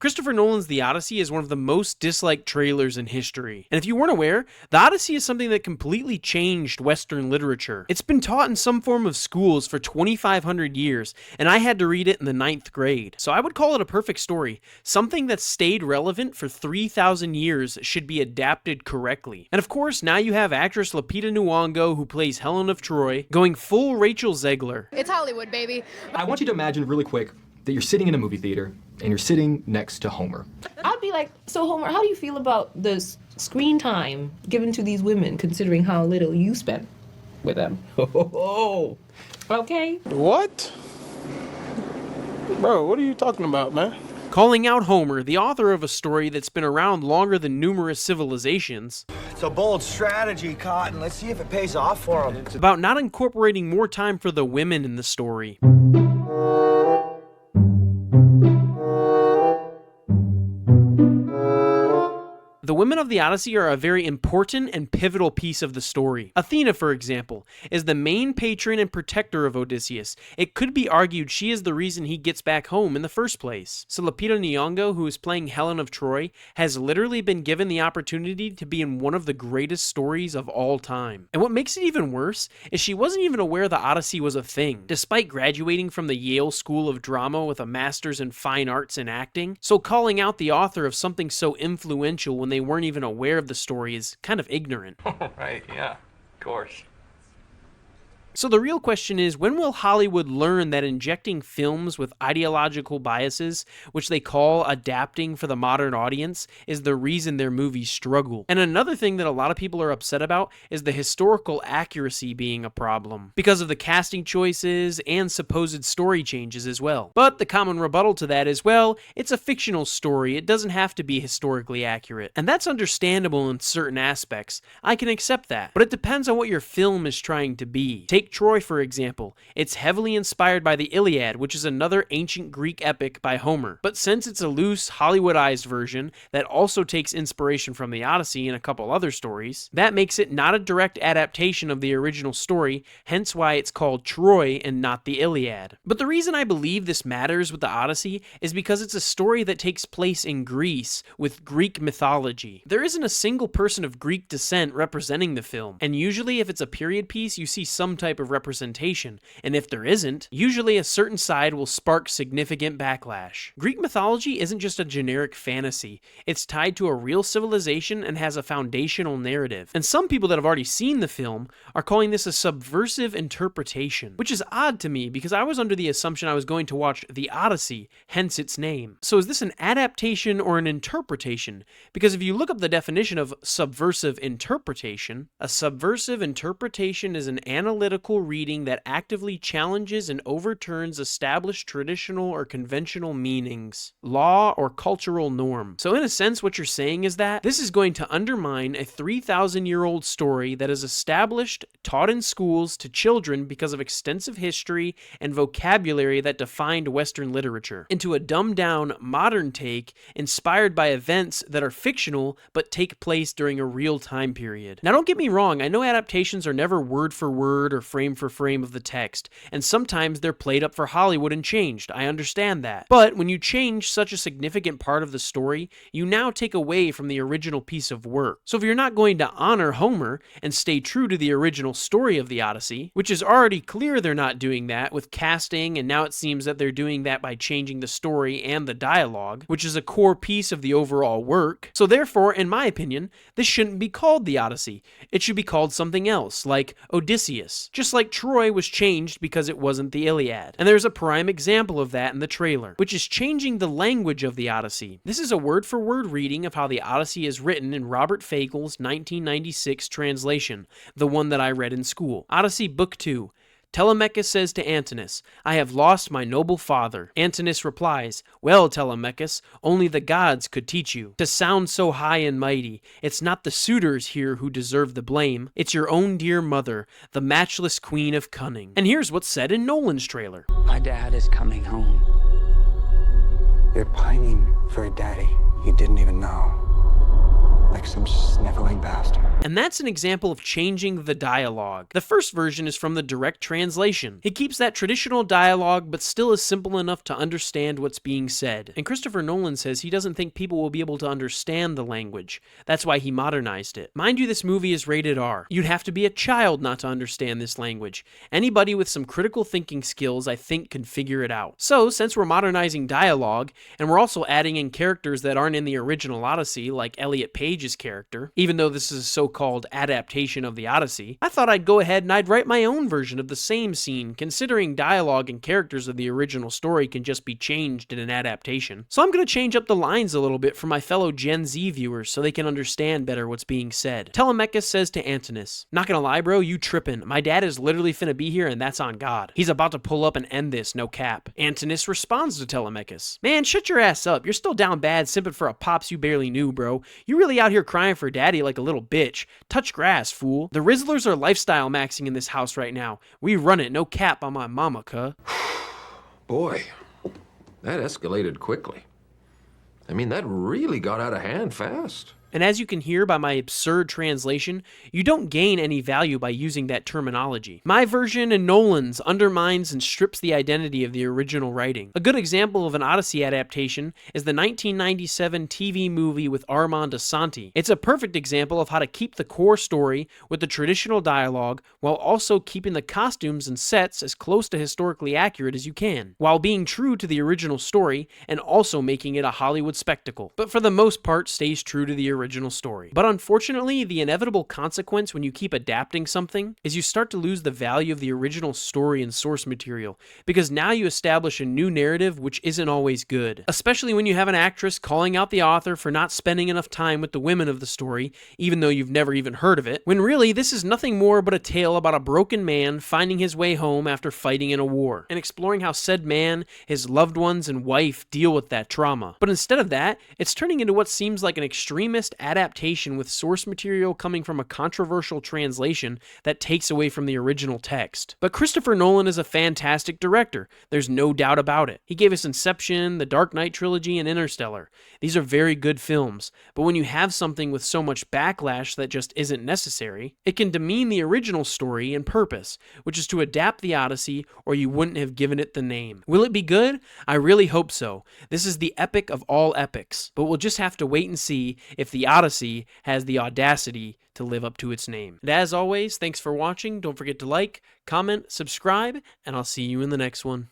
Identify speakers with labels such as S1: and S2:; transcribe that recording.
S1: Christopher Nolan's The Odyssey is one of the most disliked trailers in history. And if you weren't aware, The Odyssey is something that completely changed Western literature. It's been taught in some form of schools for 2,500 years, and I had to read it in the 9th grade. So I would call it a perfect story. Something that's stayed relevant for 3,000 years should be adapted correctly. And of course, now you have actress Lupita Nyong'o, who plays Helen of Troy, going full Rachel Zegler.
S2: It's Hollywood, baby.
S3: I want you to imagine really quick that you're sitting in a movie theater and you're sitting next to Homer.
S4: I'd be like, so Homer, how do you feel about the screen time given to these women, considering how little you spent with them? Okay.
S5: What? Bro, what are you talking about, man?
S1: Calling out Homer, the author of a story that's been around longer than numerous civilizations.
S6: It's a bold strategy, Cotton. Let's see if it pays off for him.
S1: It's about not incorporating more time for the women in the story. The women of the Odyssey are a very important and pivotal piece of the story. Athena, for example, is the main patron and protector of Odysseus. It could be argued she is the reason he gets back home in the first place. So Lupita Nyong'o, who is playing Helen of Troy, has literally been given the opportunity to be in one of the greatest stories of all time. And what makes it even worse is she wasn't even aware the Odyssey was a thing, despite graduating from the Yale School of Drama with a master's in fine arts and acting. So calling out the author of something so influential when they weren't even aware of the story is kind of ignorant.
S7: Right, yeah, of course.
S1: So the real question is, when will Hollywood learn that injecting films with ideological biases, which they call adapting for the modern audience, is the reason their movies struggle? And another thing that a lot of people are upset about is the historical accuracy being a problem, because of the casting choices and supposed story changes as well. But the common rebuttal to that is, well, it's a fictional story, it doesn't have to be historically accurate. And that's understandable in certain aspects. I can accept that. But it depends on what your film is trying to be. Take Troy, for example. It's heavily inspired by the Iliad, which is another ancient Greek epic by Homer. But since it's a loose, Hollywoodized version that also takes inspiration from the Odyssey and a couple other stories, that makes it not a direct adaptation of the original story, hence why it's called Troy and not the Iliad. But the reason I believe this matters with the Odyssey is because it's a story that takes place in Greece with Greek mythology. There isn't a single person of Greek descent representing the film, and usually if it's a period piece, you see some type of representation, and if there isn't, usually a certain side will spark significant backlash. Greek mythology isn't just a generic fantasy, it's tied to a real civilization and has a foundational narrative. And some people that have already seen the film are calling this a subversive interpretation, which is odd to me because I was under the assumption I was going to watch The Odyssey, hence its name. So is this an adaptation or an interpretation? Because if you look up the definition of subversive interpretation, a subversive interpretation is an analytical reading that actively challenges and overturns established traditional or conventional meanings, law, or cultural norm. So in a sense, what you're saying is that this is going to undermine a 3,000-year-old story that is established, taught in schools to children because of extensive history and vocabulary that defined Western literature, into a dumbed-down, modern take inspired by events that are fictional but take place during a real time period. Now don't get me wrong, I know adaptations are never word for word or frame for frame of the text, and sometimes they're played up for Hollywood and changed. I understand that. But when you change such a significant part of the story, you now take away from the original piece of work. So if you're not going to honor Homer and stay true to the original story of the Odyssey, which is already clear they're not doing that with casting, and now it seems that they're doing that by changing the story and the dialogue, which is a core piece of the overall work. So therefore, in my opinion, this shouldn't be called the Odyssey. It should be called something else, like Odysseus. Just like Troy was changed because it wasn't the Iliad. And there's a prime example of that in the trailer, which is changing the language of the Odyssey. This is a word-for-word reading of how the Odyssey is written in Robert Fagel's 1996 translation, the one that I read in school. Odyssey Book 2. Telemachus says to Antinous, "I have lost my noble father." Antinous replies, "Well, Telemachus, only the gods could teach you to sound so high and mighty. It's not the suitors here who deserve the blame. It's your own dear mother, the matchless queen of cunning." And here's what's said in Nolan's trailer.
S8: My dad is coming home.
S9: You're pining for a daddy you didn't even know. I
S8: like some sniveling bastard.
S1: And that's an example of changing the dialogue. The first version is from the direct translation. It keeps that traditional dialogue, but still is simple enough to understand what's being said. And Christopher Nolan says he doesn't think people will be able to understand the language. That's why he modernized it. Mind you, this movie is rated R. You'd have to be a child not to understand this language. Anybody with some critical thinking skills, I think, can figure it out. So, since we're modernizing dialogue, and we're also adding in characters that aren't in the original Odyssey, like Elliot Page's character, even though this is a so-called adaptation of the Odyssey, I thought I'd go ahead and I'd write my own version of the same scene, considering dialogue and characters of the original story can just be changed in an adaptation. So I'm going to change up the lines a little bit for my fellow Gen Z viewers so they can understand better what's being said. Telemachus says to Antinous, "Not gonna lie, bro, you trippin'. My dad is literally finna be here and that's on God. He's about to pull up and end this, no cap." Antinous responds to Telemachus, "Man, shut your ass up. You're still down bad simping for a pops you barely knew, bro. You really out here crying for daddy like a little bitch. Touch grass, fool. The Rizzlers are lifestyle maxing in this house right now. We run it, no cap on my mama, cuh."
S2: Boy, that escalated quickly. I mean, that really got out of hand fast.
S1: And as you can hear by my absurd translation, you don't gain any value by using that terminology. My version and Nolan's undermines and strips the identity of the original writing. A good example of an Odyssey adaptation is the 1997 TV movie with Armand Asante. It's a perfect example of how to keep the core story with the traditional dialogue while also keeping the costumes and sets as close to historically accurate as you can, while being true to the original story and also making it a Hollywood spectacle, but for the most part stays true to the original story. But unfortunately, the inevitable consequence when you keep adapting something is you start to lose the value of the original story and source material, because now you establish a new narrative which isn't always good. Especially when you have an actress calling out the author for not spending enough time with the women of the story, even though you've never even heard of it, when really this is nothing more but a tale about a broken man finding his way home after fighting in a war, and exploring how said man, his loved ones, and wife deal with that trauma. But instead of that, it's turning into what seems like an extremist adaptation with source material coming from a controversial translation that takes away from the original text. But Christopher Nolan is a fantastic director. There's no doubt about it. He gave us Inception, the Dark Knight trilogy, and Interstellar. These are very good films, but when you have something with so much backlash that just isn't necessary, it can demean the original story and purpose, which is to adapt the Odyssey, or you wouldn't have given it the name. Will it be good? I really hope so. This is the epic of all epics, but we'll just have to wait and see if the Odyssey has the audacity to live up to its name. And as always, thanks for watching. Don't forget to like, comment, subscribe, and I'll see you in the next one.